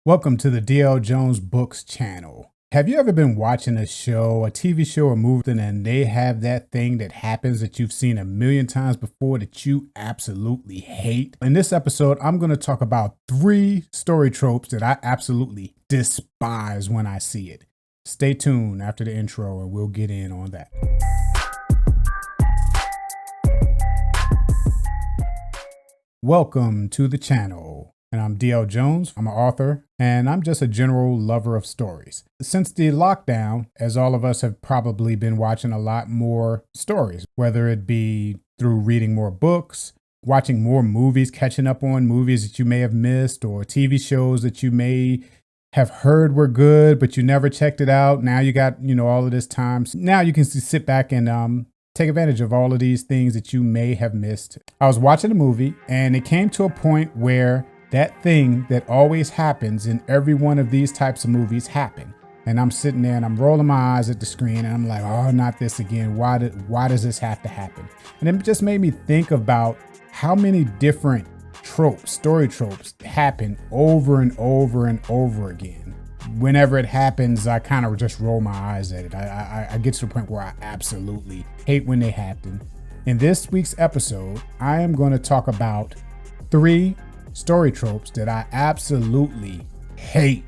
Welcome to the DL Jones Books channel. Have you ever been watching a show, a TV show or movie, and they have that thing that happens that you've seen a million times before that you absolutely hate? In this episode, I'm going to talk about 3 story tropes that I absolutely despise when I see it. Stay tuned after the intro and we'll get in on that. Welcome to the channel. And I'm DL Jones. I'm an author, and I'm just a general lover of stories. Since the lockdown, as all of us have probably been watching a lot more stories, whether it be through reading more books, watching more movies, catching up on movies that you may have missed, or TV shows that you may have heard were good, but you never checked it out. Now you got, all of this time. Now you can sit back and take advantage of all of these things that you may have missed. I was watching a movie, and it came to a point where that thing that always happens in every one of these types of movies happened. And I'm sitting there and I'm rolling my eyes at the screen and I'm like, oh, not this again. Why does this have to happen? And it just made me think about how many different tropes, story tropes, happen over and over and over again. Whenever it happens, I kind of just roll my eyes at it. I get to the point where I absolutely hate when they happen. In this week's episode, I am going to talk about 3 story tropes that I absolutely hate.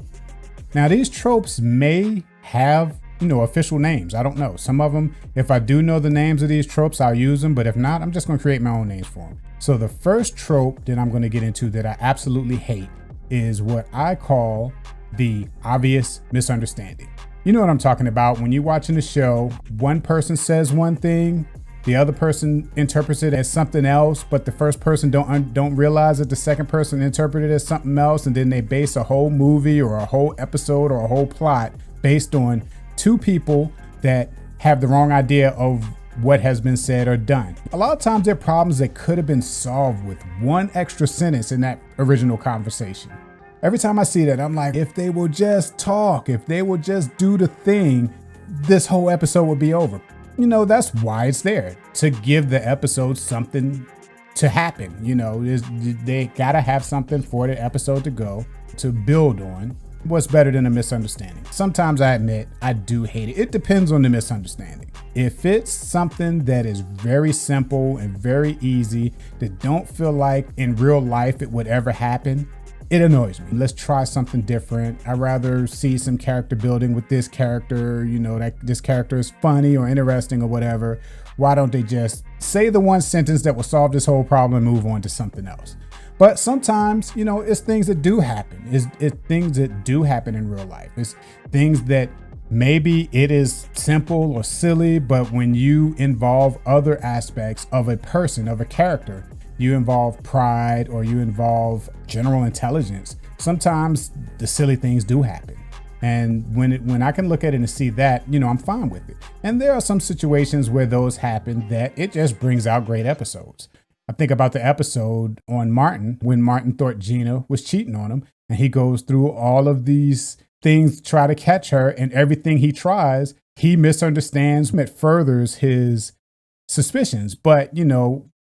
Now, these tropes may have, official names. I don't know. Some of them, if I do know the names of these tropes, I'll use them. But if not, I'm just going to create my own names for them. So the first trope that I'm going to get into that I absolutely hate is what I call the obvious misunderstanding. You know what I'm talking about. When you're watching the show, one person says one thing, the other person interprets it as something else, but the first person don't realize that the second person interpreted it as something else, and then they base a whole movie or a whole episode or a whole plot based on 2 people that have the wrong idea of what has been said or done. A lot of times there are problems that could have been solved with one extra sentence in that original conversation. Every time I see that, I'm like, if they will just talk, if they will just do the thing, this whole episode would be over. That's why it's there, to give the episode something to happen. They gotta have something for the episode to go, to build on. What's better than a misunderstanding? Sometimes I admit I do hate it. It depends on the misunderstanding. If it's something that is very simple and very easy, that don't feel like in real life it would ever happen, it annoys me. Let's try something different. I'd rather see some character building with this character, that this character is funny or interesting or whatever. Why don't they just say the one sentence that will solve this whole problem and move on to something else? But sometimes, it's things that do happen. It's things that do happen in real life. It's things that maybe it is simple or silly, but when you involve other aspects of a person, of a character, you involve pride or you involve general intelligence, sometimes the silly things do happen. And when I can look at it and see that, I'm fine with it. And there are some situations where those happen that it just brings out great episodes. I think about the episode on Martin, when Martin thought Gina was cheating on him, and he goes through all of these things to try to catch her, and everything he tries, he misunderstands. It furthers his suspicions. But,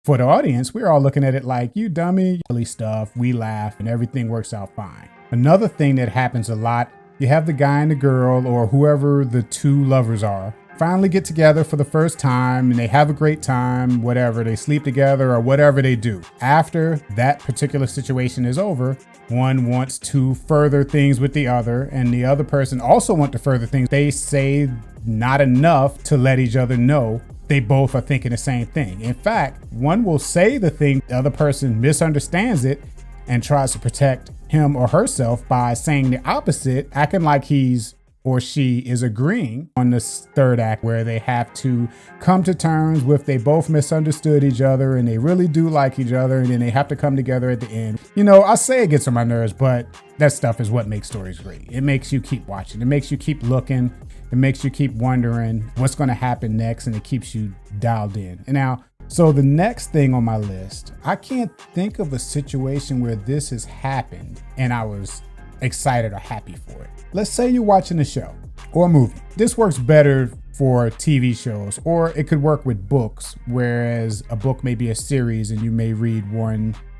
for the audience, we're all looking at it like, you dummy, silly stuff. We laugh and everything works out fine. Another thing that happens a lot, you have the guy and the girl or whoever the 2 lovers are finally get together for the first time and they have a great time, whatever, they sleep together or whatever they do. After that particular situation is over, one wants to further things with the other and the other person also want to further things. They say not enough to let each other know they both are thinking the same thing. In fact, one will say the thing, the other person misunderstands it and tries to protect him or herself by saying the opposite, acting like he's or she is agreeing on this third act where they have to come to terms with they both misunderstood each other and they really do like each other, and then they have to come together at the end. I say it gets on my nerves, but that stuff is what makes stories great. It makes you keep watching. It makes you keep looking. It makes you keep wondering what's going to happen next, and it keeps you dialed in. And now, so the next thing on my list, I can't think of a situation where this has happened and I was excited or happy for it. Let's say you're watching a show or a movie. This works better for TV shows, or it could work with books, whereas a book may be a series and you may read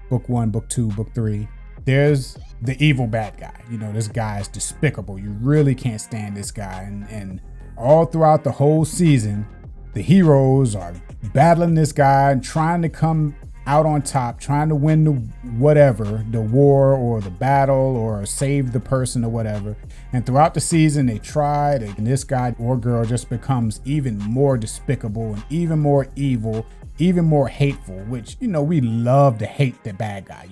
book one, book 2, book 3. there's the evil bad guy. This guy is despicable. You really can't stand this guy. And all throughout the whole season, the heroes are battling this guy and trying to come out on top, trying to win the war or the battle or save the person or whatever. And throughout the season, they tried, and this guy or girl just becomes even more despicable and even more evil, even more hateful, which, we love to hate the bad guy,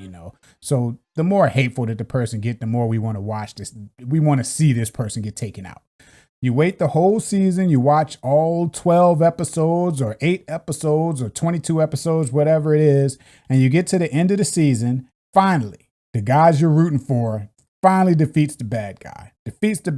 So the more hateful that the person get, the more we want to watch this. We want to see this person get taken out. You wait the whole season, you watch all 12 episodes or 8 episodes or 22 episodes, whatever it is, and you get to the end of the season. Finally, the guys you're rooting for finally defeats the bad guy. They kill the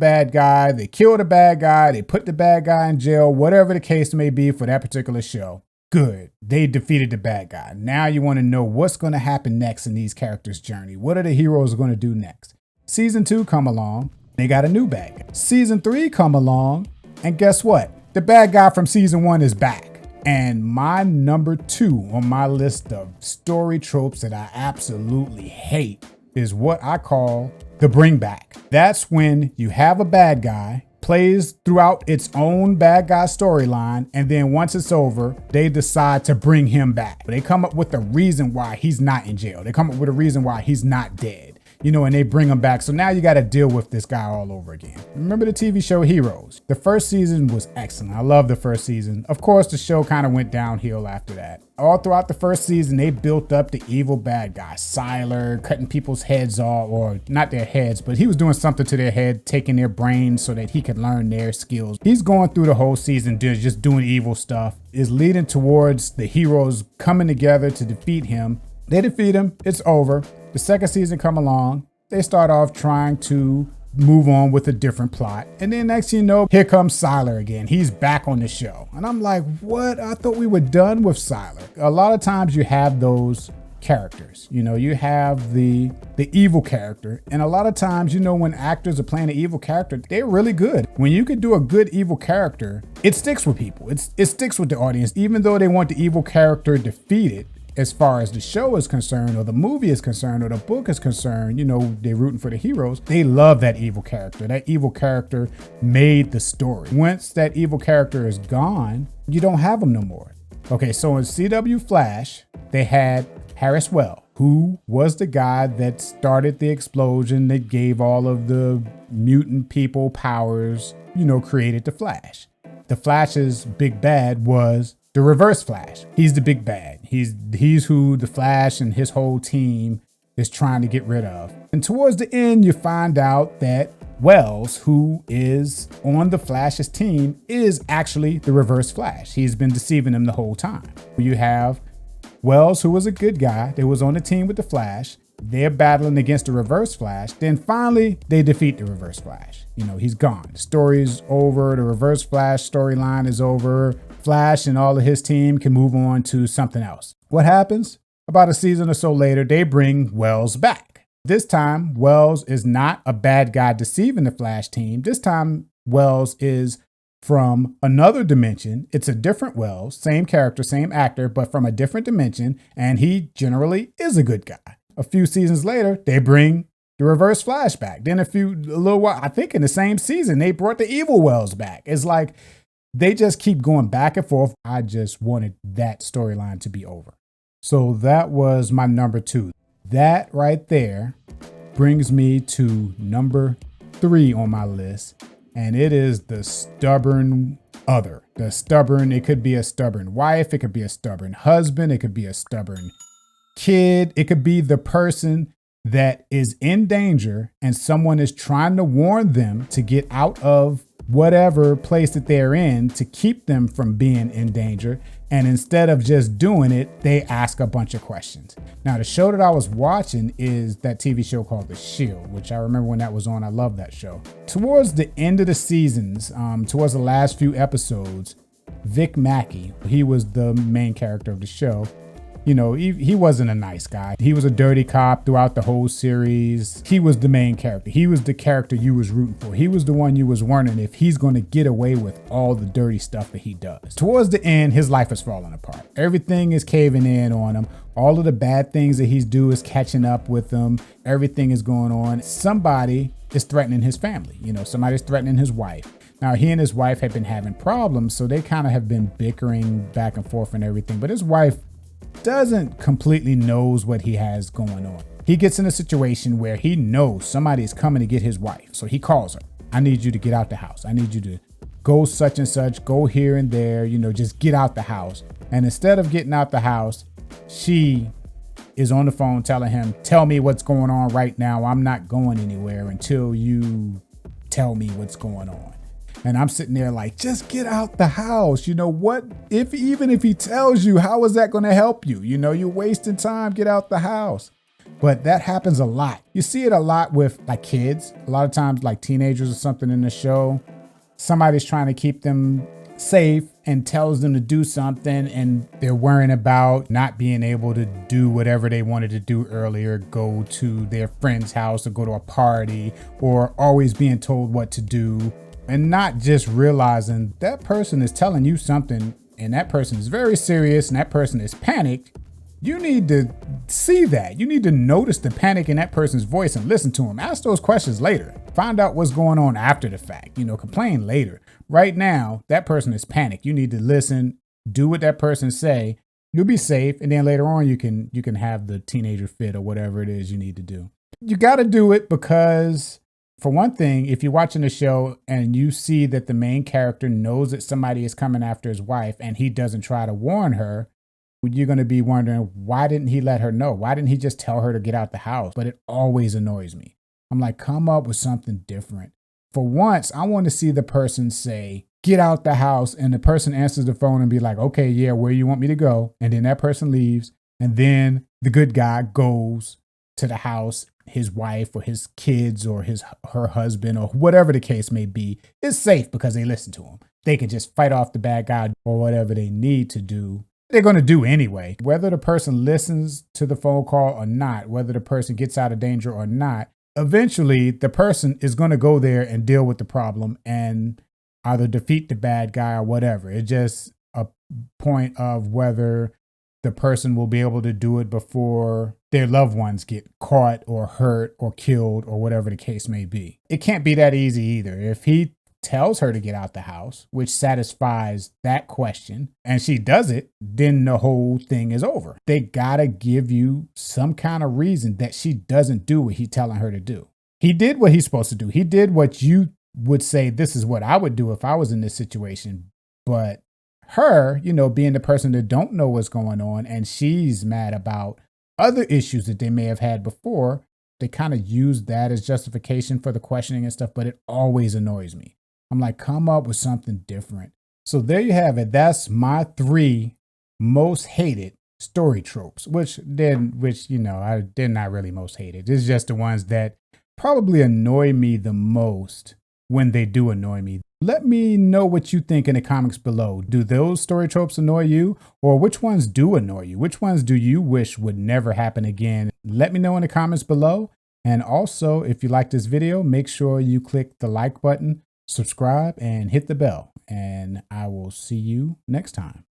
bad guy, they put the bad guy in jail, whatever the case may be for that particular show. Good. They defeated the bad guy. Now you want to know what's going to happen next in these characters' journey. What are the heroes going to do next? Season 2 come along. They got a new bad guy. Season 3 come along, and guess what? The bad guy from season 1 is back. And my number 2 on my list of story tropes that I absolutely hate is what I call the bring back. That's when you have a bad guy, plays throughout its own bad guy storyline, and then once it's over, they decide to bring him back. They come up with a reason why he's not in jail. They come up with a reason why he's not dead. And they bring him back. So now you got to deal with this guy all over again. Remember the TV show Heroes? The first season was excellent. I love the first season. Of course, the show kind of went downhill after that. All throughout the first season, they built up the evil bad guy, Siler, cutting people's heads off, or not their heads, but he was doing something to their head, taking their brains so that he could learn their skills. He's going through the whole season, just doing evil stuff, is leading towards the heroes coming together to defeat him. They defeat him. It's over. The second season come along. They start off trying to move on with a different plot. And then next thing you know, here comes Siler again. He's back on the show. And I'm like, what? I thought we were done with Siler. A lot of times you have those characters. You have the evil character. And a lot of times, when actors are playing an evil character, they're really good. When you can do a good evil character, it sticks with people. It sticks with the audience, even though they want the evil character defeated. As far as the show is concerned, or the movie is concerned, or the book is concerned, they're rooting for the heroes. They love that evil character. That evil character made the story. Once that evil character is gone, you don't have them no more. Okay, so in CW Flash, they had Harris Well, who was the guy that started the explosion that gave all of the mutant people powers, created the Flash. The Flash's big bad was the Reverse Flash. He's the big bad. He's who the Flash and his whole team is trying to get rid of. And towards the end, you find out that Wells, who is on the Flash's team, is actually the Reverse Flash. He's been deceiving them the whole time. You have Wells, who was a good guy that was on the team with the Flash. They're battling against the Reverse Flash. Then finally, they defeat the Reverse Flash. He's gone. The story's over. The Reverse Flash storyline is over. Flash and all of his team can move on to something else. What happens? About a season or so later, they bring Wells back. This time, Wells is not a bad guy deceiving the Flash team. This time, Wells is from another dimension. It's a different Wells, same character, same actor, but from a different dimension, and he generally is a good guy. A few seasons later, they bring the Reverse Flash back. Then a little while, I think in the same season, they brought the evil Wells back. It's like they just keep going back and forth. I just wanted that storyline to be over. So that was my number 2. That right there brings me to number 3 on my list. And it is the stubborn other. It could be a stubborn wife. It could be a stubborn husband. It could be a stubborn kid. It could be the person that is in danger and someone is trying to warn them to get out of whatever place that they're in to keep them from being in danger. And instead of just doing it, they ask a bunch of questions. Now, the show that I was watching is that TV show called The Shield, which I remember when that was on. I love that show. Towards the end of the seasons, towards the last few episodes, Vic Mackey, he was the main character of the show. You know, he wasn't a nice guy. He was a dirty cop throughout the whole series. He was the main character. He was the character you was rooting for. He was the one you was wondering if he's going to get away with all the dirty stuff that he does. Towards the end, his life is falling apart. Everything is caving in on him. All of the bad things that he's doing is catching up with him. Everything is going on. Somebody is threatening his family. You know, somebody's threatening his wife. Now, he and his wife have been having problems, so they kind of have been bickering back and forth and everything. But his wife doesn't completely knows what he has going on. He gets in a situation where he knows somebody is coming to get his wife. So he calls her. I need you to get out the house. I need you to go such and such, go here and there, you know, just get out the house. And instead of getting out the house, she is on the phone telling him, tell me what's going on right now. I'm not going anywhere until you tell me what's going on. And I'm sitting there like, just get out the house. You know what? Even if he tells you, how is that going to help you? You know, you're wasting time. Get out the house. But that happens a lot. You see it a lot with like kids. A lot of times like teenagers or something in the show. Somebody's trying to keep them safe and tells them to do something, and they're worrying about not being able to do whatever they wanted to do earlier, go to their friend's house or go to a party, or always being told what to do. And not just realizing that person is telling you something and that person is very serious and that person is panicked. You need to see that. You need to notice the panic in that person's voice and listen to them. Ask those questions later. Find out what's going on after the fact. You know, complain later. Right now, that person is panicked. You need to listen, do what that person say. You'll be safe. And then later on, you can have the teenager fit or whatever it is you need to do. You got to do it because, for one thing, if you're watching the show and you see that the main character knows that somebody is coming after his wife and he doesn't try to warn her, you're going to be wondering, why didn't he let her know? Why didn't he just tell her to get out the house? But it always annoys me. I'm like, come up with something different. For once, I want to see the person say, get out the house. And the person answers the phone and be like, okay, yeah, where you want me to go? And then that person leaves. And then the good guy goes to the house. His wife or his kids or her husband or whatever the case may be is safe because they listen to him. They can just fight off the bad guy or whatever they need to do. They're going to do anyway. Whether the person listens to the phone call or not, whether the person gets out of danger or not, eventually the person is going to go there and deal with the problem and either defeat the bad guy or whatever. It's just a point of whether the person will be able to do it before their loved ones get caught or hurt or killed or whatever the case may be. It can't be that easy either. If he tells her to get out the house, which satisfies that question, and she does it, then the whole thing is over. They gotta give you some kind of reason that she doesn't do what he's telling her to do. He did what he's supposed to do. He did what you would say, this is what I would do if I was in this situation. But her, you know, being the person that don't know what's going on, and she's mad about other issues that they may have had before, they kind of use that as justification for the questioning and stuff, but it always annoys me. I'm like, come up with something different. So there you have it. That's my 3 most hated story tropes, which they're not really most hated. It's just the ones that probably annoy me the most when they do annoy me. Let me know what you think in the comments below. Do those story tropes annoy you? Or which ones do annoy you? Which ones do you wish would never happen again? Let me know in the comments below. And also, if you like this video, make sure you click the like button, subscribe, and hit the bell. And I will see you next time.